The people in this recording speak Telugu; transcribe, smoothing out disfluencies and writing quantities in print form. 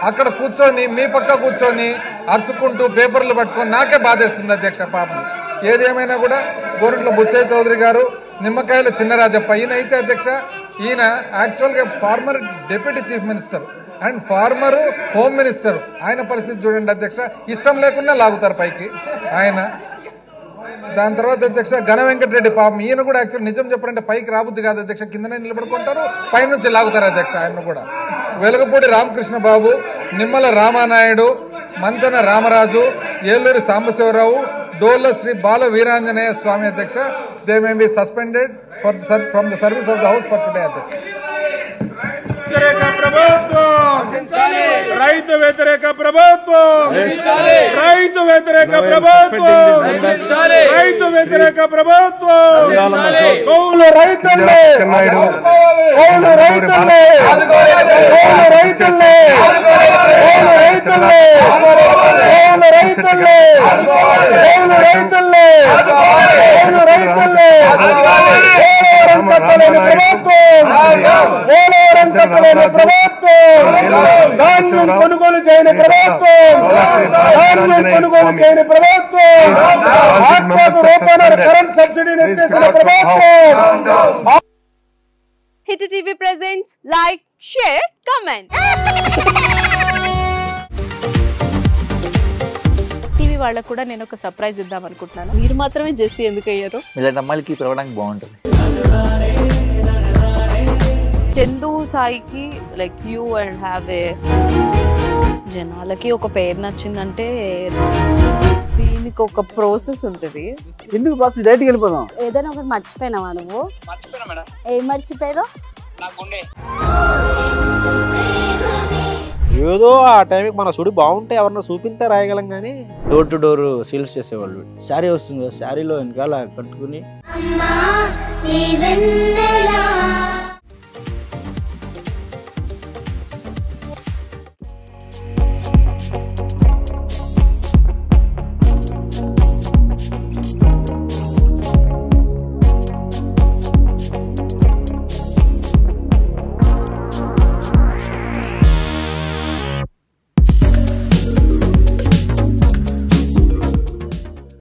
అక్కడ కూర్చొని మీ పక్క కూర్చొని అరుచుకుంటూ పేపర్లు పట్టుకొని నాకే బాధేస్తుంది అధ్యక్ష పాపం. ఏదేమైనా కూడా గోరంట్ల బుచ్చయ్య చౌదరి గారు, నిమ్మకాయల చిన్నరాజప్ప ఈయన అయితే అధ్యక్ష ఈయన యాక్చువల్గా former deputy chief minister and former home minister. ఆయన పరిస్థితి చూడండి అధ్యక్ష, ఇష్టం లేకుండా లాగుతారు పైకి ఆయన. దాని తర్వాత అధ్యక్ష ఘన వెంకటరెడ్డి పాపం ఈయన కూడా యాక్చువల్ నిజం చెప్పారంటే పైకి రాబుద్ది కాదు అధ్యక్ష, కిందనే నిలబడుకుంటారు, పైనుంచి లాగుతారు అధ్యక్ష ఆయన కూడా. వెలుగపూడి రామకృష్ణ బాబు, నిమ్మల రామానాయుడు, మంతెన రామరాజు, ఏలూరి సాంబశివరావు, డోల్ల శ్రీ బాల వీరాంజనేయ స్వామి అధ్యక్ష. They may be suspended from the service of the house for today అధ్యక్ష. రైతు వ్యతిరేక ప్రభుత్వం, రైతు వ్యతిరేక ప్రభుత్వం, రైతు వ్యతిరేక ప్రభుత్వం. కౌలు రైతుల్ని, కౌలు రైతుల్ని, కౌలు రైతుల్ని, కౌలు రైతుల్ని, కౌలు రైతుల్ని, కౌలు రైతుల్ని, కౌలు రైతుల్ని. పోలవరం కట్టలేని ప్రభుత్వం, పోలవరం కట్టలేని ప్రభుత్వం, ధాన్యం కొనుగోలు చేయని ప్రభుత్వం, ధాన్యం కొనుగోలు చేయని ప్రభుత్వం, ఆత్మకు రూపాయల కరెంట్ సబ్సిడీని ఎత్తేసిన ప్రభుత్వం. Hit TV presents like, share, comment. TV వాళ్ళకు కూడా నేను ఒక సర్ప్రైజ్ ఇద్దాం అనుకుంటున్నాను. మీరు మాత్రమే జెస్సీ ఎందుకు అయ్యారు? ఇలాంటి అమ్మాయిలకి పిలవడానికి బాగుంటుంది. చందు సాయికి like you and have a జనాలకి ఒక పేరు నచ్చిందంటే దీనికి ఒక ప్రాసెస్ ఉంటుంది. ఎందుకు ప్రాసెస్ డైరెక్ట్‌గా వెళ్ళిపోదాం. ఏదైనా ఒకటి మర్చిపోయినావా నువ్వు? మర్చిపోయినా మేడం. ఏం మర్చిపోయావు? నా గుండె. ఏదో ఆ టైంకి మన సుడి బాగుంటే ఎవరన్నా చూపిస్తే రాయగలం కానీ డోర్ టు డోర్ సేల్స్ చేసేవాళ్ళు. శారీ వస్తుంది, శారీలో వెనకాల కట్టుకుని